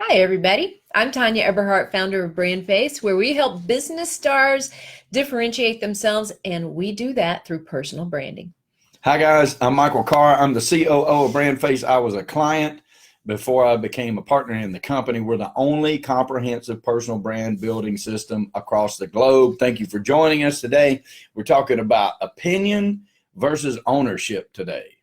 Hi, everybody. I'm Tanya Eberhardt, founder of BrandFace, where we help business stars differentiate themselves, and we do that through personal branding. Hi, guys. I'm Michael Carr. I'm the COO of BrandFace. I was a client before I became a partner in the company. We're the only comprehensive personal brand building system across the globe. Thank you for joining us today. We're talking about opinion versus ownership today.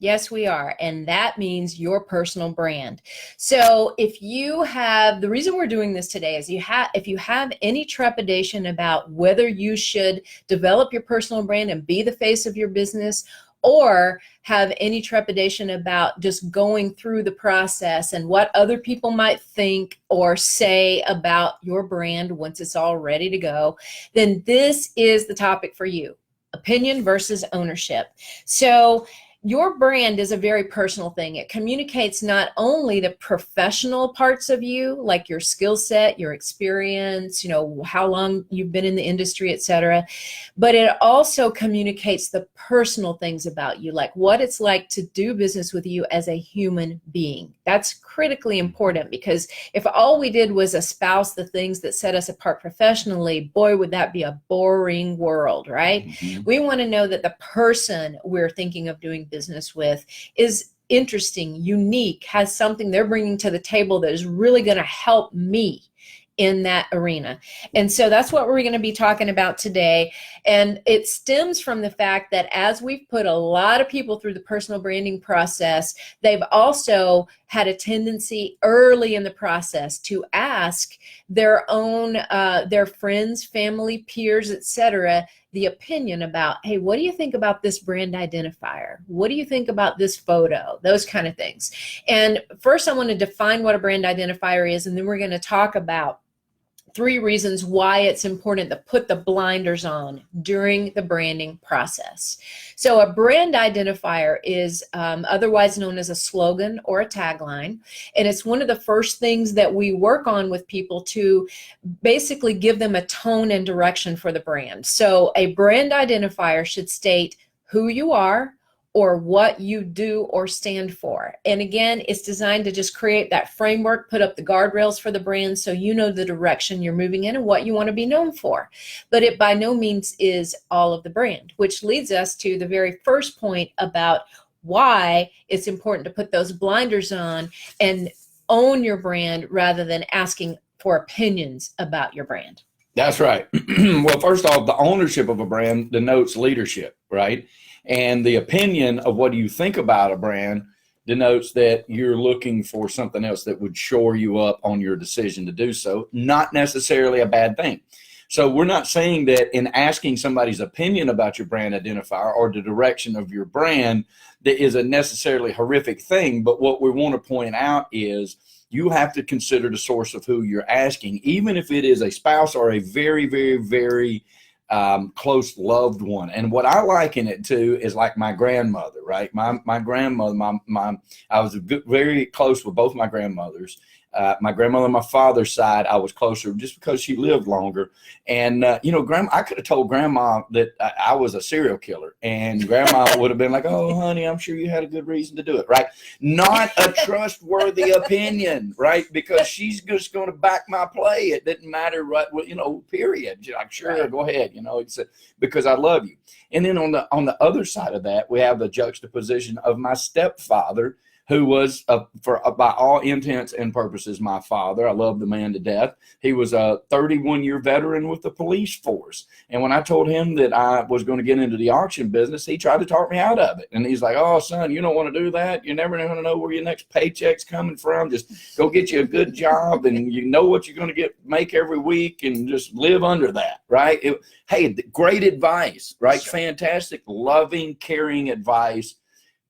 Yes, we are. And that means your personal brand. So if you have, the reason we're doing this today is if you have any trepidation about whether you should develop your personal brand and be the face of your business, or have any trepidation about just going through the process and what other people might think or say about your brand once it's all ready to go, then this is the topic for you. Opinion versus ownership. So your brand is a very personal thing. It communicates not only the professional parts of you, like your skill set, your experience, how long you've been in the industry, etc., but it also communicates the personal things about you, like what it's like to do business with you as a human being. That's critically important, because if all we did was espouse the things that set us apart professionally, boy, would that be a boring world, right? Mm-hmm. We want to know that the person we're thinking of doing business with is interesting, unique, has something they're bringing to the table that is really going to help me in that arena. And so that's what we're going to be talking about today. And it stems from the fact that as we've put a lot of people through the personal branding process, they've also had a tendency early in the process to ask their own, their friends, family, peers, etc., the opinion about, hey, what do you think about this brand identifier? What do you think about this photo? Those kind of things. And first I want to define what a brand identifier is, and then we're going to talk about 3 reasons why it's important to put the blinders on during the branding process. So a brand identifier is otherwise known as a slogan or a tagline, and it's one of the first things that we work on with people to basically give them a tone and direction for the brand. So a brand identifier should state who you are, or what you do or stand for. And again, it's designed to just create that framework, put up the guardrails for the brand so you know the direction you're moving in and what you want to be known for. But it by no means is all of the brand, which leads us to the very first point about why it's important to put those blinders on and own your brand rather than asking for opinions about your brand. That's right. Well, first off, the ownership of a brand denotes leadership, right? And the opinion of what you think about a brand denotes that you're looking for something else that would shore you up on your decision to do so. Not necessarily a bad thing. So we're not saying that in asking somebody's opinion about your brand identifier or the direction of your brand, that is a necessarily horrific thing. But what we want to point out is you have to consider the source of who you're asking, even if it is a spouse or a very, very, very close loved one. And what I liken it to is like my grandmother, right? My grandmother, I was very close with both my grandmothers. My grandmother on my father's side, I was closer just because she lived longer. And, Grandma, I could have told Grandma that I was a serial killer, and Grandma would have been like, oh, honey, I'm sure you had a good reason to do it, right? Not a trustworthy opinion, right? Because she's just going to back my play. It didn't matter, right? Well, period. Like, sure, right. Go ahead. It's because I love you. And then on the other side of that, we have the juxtaposition of my stepfather, who was, by all intents and purposes, my father. I love the man to death. He was a 31-year veteran with the police force. And when I told him that I was going to get into the auction business, he tried to talk me out of it. And he's like, oh, son, you don't want to do that. You're never going to know where your next paycheck's coming from. Just go get you a good job, and you know what you're going to make every week, and just live under that, right? Hey, great advice, right? Sure. Fantastic, loving, caring advice.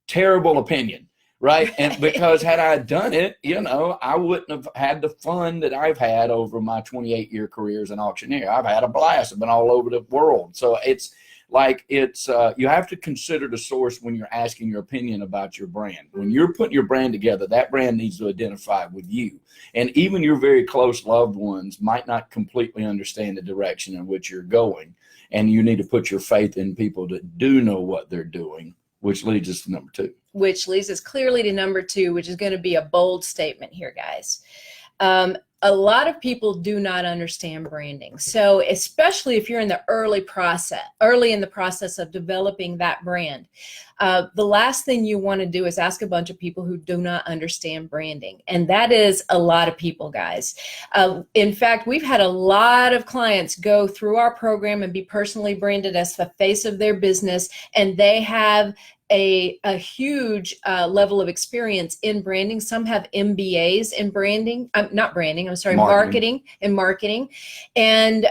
Terrible opinion. Right. And because had I done it, I wouldn't have had the fun that I've had over my 28-year career as an auctioneer. I've had a blast. I've been all over the world. So you have to consider the source when you're asking your opinion about your brand. When you're putting your brand together, that brand needs to identify with you. And even your very close loved ones might not completely understand the direction in which you're going. And you need to put your faith in people that do know what they're doing, which leads us to number 2. Which leads us clearly to number 2, which is going to be a bold statement here, guys. A lot of people do not understand branding. So especially if you're in the early in the process of developing that brand, the last thing you want to do is ask a bunch of people who do not understand branding. And that is a lot of people, guys. In fact, we've had a lot of clients go through our program and be personally branded as the face of their business, and they have a huge level of experience in branding. Some have MBAs in branding, not branding, I'm sorry, marketing and marketing. And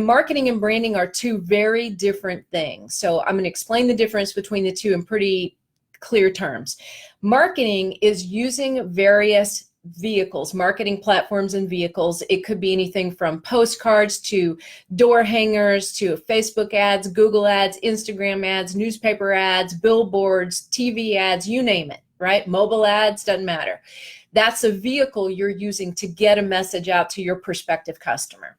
marketing and branding are two very different things. So I'm going to explain the difference between the two in pretty clear terms. Marketing is using various vehicles, marketing platforms and vehicles. It could be anything from postcards to door hangers to Facebook ads, Google ads, Instagram ads, newspaper ads, billboards, TV ads, you name it, right? Mobile ads, doesn't matter. That's a vehicle you're using to get a message out to your prospective customer.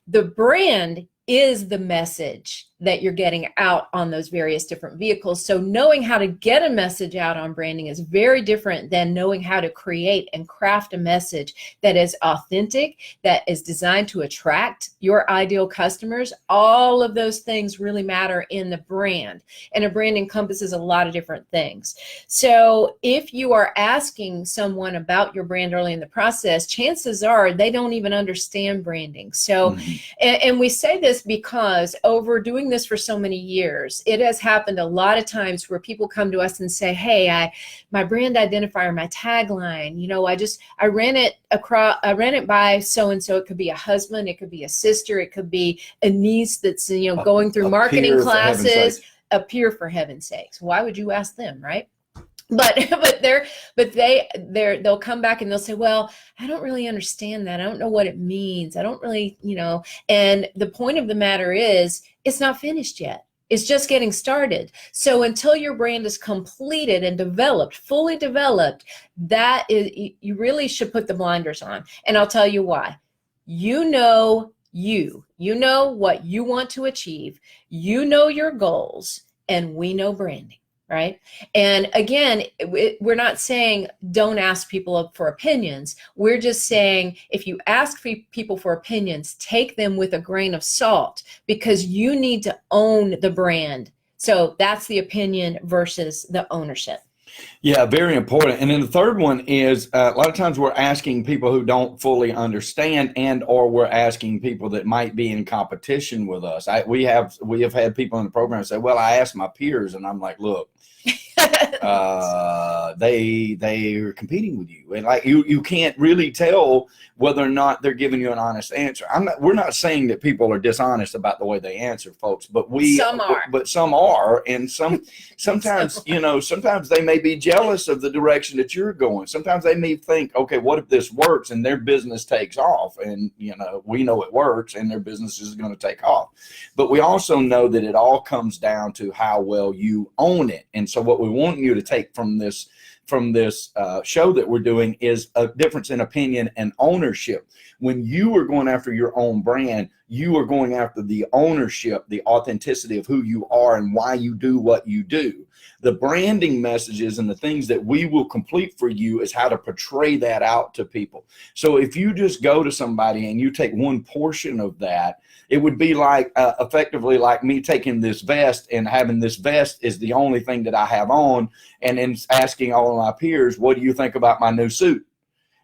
The brand is the message that you're getting out on those various different vehicles. So knowing how to get a message out on branding is very different than knowing how to create and craft a message that is authentic, that is designed to attract your ideal customers. All of those things really matter in the brand, and a brand encompasses a lot of different things. So if you are asking someone about your brand early in the process, chances are they don't even understand branding. So, and we say this because over doing this for so many years, it has happened a lot of times where people come to us and say, hey, my brand identifier, my tagline, you know, I ran it by so-and-so. It could be a husband, it could be a sister, it could be a niece that's, you know, going through marketing classes, a peer, for heaven's sakes. Why would you ask them, right? But they'll come back and they'll say, well, I don't really understand that. I don't know what it means. I don't really, you know, and the point of the matter is it's not finished yet. It's just getting started. So until your brand is completed and developed, fully developed, you really should put the blinders on. And I'll tell you why. You know what you want to achieve. You know your goals, and we know branding. Right? And again, we're not saying don't ask people for opinions. We're just saying if you ask people for opinions, take them with a grain of salt, because you need to own the brand. So that's the opinion versus the ownership. Yeah, very important. And then the third one is a lot of times we're asking people who don't fully understand, and or we're asking people that might be in competition with us. We have had people in the program say, well, I asked my peers, and I'm like, look, they are competing with you, and like you can't really tell whether or not they're giving you an honest answer. We're not saying that people are dishonest about the way they answer, folks, but some are, and sometimes you know, sometimes they may be jealous of the direction that you're going. Sometimes they may think, okay, what if this works and their business takes off, and you know, we know it works and their business is going to take off. But we also know that it all comes down to how well you own it. And so what we want you to take from this show that we're doing is a difference in opinion and ownership. When you are going after your own brand, you are going after the ownership, the authenticity of who you are and why you do what you do. The branding messages and the things that we will complete for you is how to portray that out to people. So if you just go to somebody and you take one portion of that, it would be like effectively like me taking this vest and having this vest is the only thing that I have on, and then asking all of my peers, what do you think about my new suit?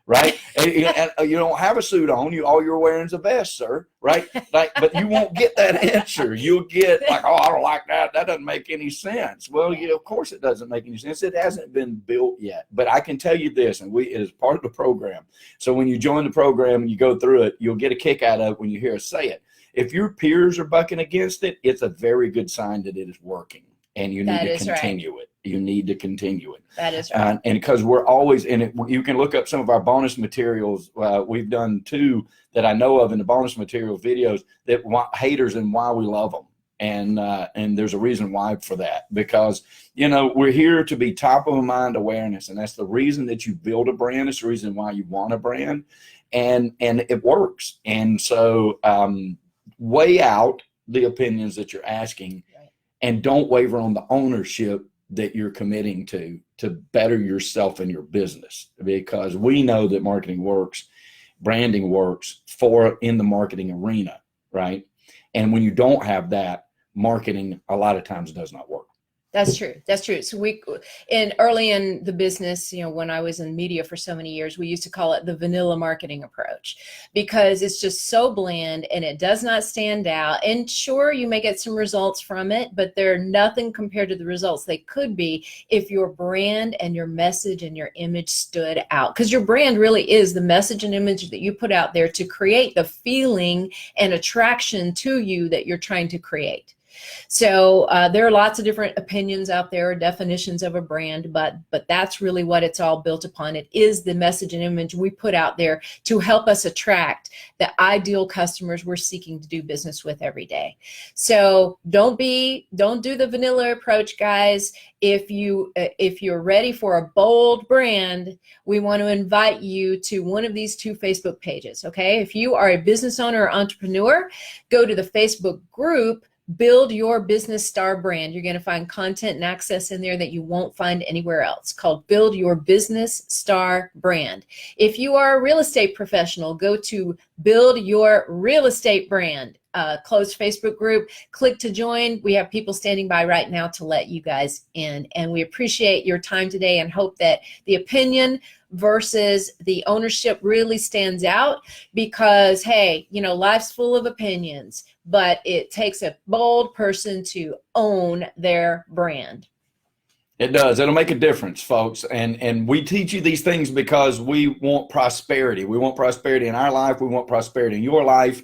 Right? And you don't have a suit on. All you're wearing is a vest, sir. Right? Like, but you won't get that answer. You'll get like, oh, I don't like that. That doesn't make any sense. Well, yeah, of course it doesn't make any sense. It hasn't been built yet. But I can tell you this, and it is part of the program. So when you join the program and you go through it, you'll get a kick out of it when you hear us say it. If your peers are bucking against it, it's a very good sign that it is working, and you need to continue it. You need to continue it. That is right. And because we're always in it, you can look up some of our bonus materials. We've done 2 that I know of in the bonus material videos that haters and why we love them. And there's a reason why for that, because, you know, we're here to be top of mind awareness. And that's the reason that you build a brand. It's the reason why you want a brand, and it works. And so, weigh out the opinions that you're asking, and don't waver on the ownership that you're committing to better yourself and your business, because we know that marketing works branding works for in the marketing arena, right? And when you don't have that, marketing a lot of times does not work. That's true. That's true. So early in the business, when I was in media for so many years, we used to call it the vanilla marketing approach, because it's just so bland and it does not stand out. And sure, you may get some results from it, but they're nothing compared to the results they could be if your brand and your message and your image stood out. Because your brand really is the message and image that you put out there to create the feeling and attraction to you that you're trying to create. So there are lots of different opinions out there, or definitions of a brand, but that's really what it's all built upon. It is the message and image we put out there to help us attract the ideal customers we're seeking to do business with every day. So don't do the vanilla approach, guys. If you're ready for a bold brand, we want to invite you to one of these 2 Facebook pages. Okay, if you are a business owner or entrepreneur, go to the Facebook group Build Your Business Star Brand. You're going to find content and access in there that you won't find anywhere else, called Build Your Business Star Brand. If you are a real estate professional, go to Build Your Real Estate Brand. Closed Facebook group. Click to join. We have people standing by right now to let you guys in. And we appreciate your time today and hope that the opinion versus the ownership really stands out, because, hey, life's full of opinions, but it takes a bold person to own their brand. It does. It'll make a difference, folks. And we teach you these things because we want prosperity. We want prosperity in our life. We want prosperity in your life.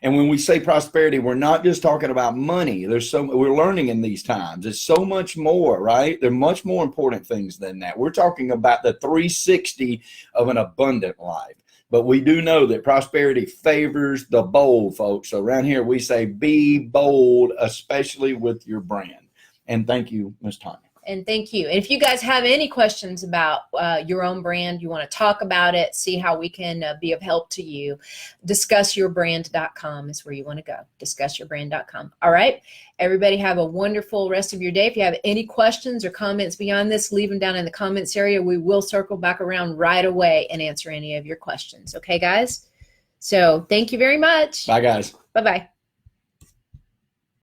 And when we say prosperity, we're not just talking about money. We're learning in these times. It's so much more, right? They're much more important things than that. We're talking about the 360 of an abundant life. But we do know that prosperity favors the bold, folks. So around here, we say be bold, especially with your brand. And thank you, Ms. Tanya. And thank you. And if you guys have any questions about your own brand, you want to talk about it, see how we can be of help to you, discussyourbrand.com is where you want to go. Discussyourbrand.com. All right. Everybody have a wonderful rest of your day. If you have any questions or comments beyond this, leave them down in the comments area. We will circle back around right away and answer any of your questions. Okay, guys? So thank you very much. Bye, guys. Bye-bye.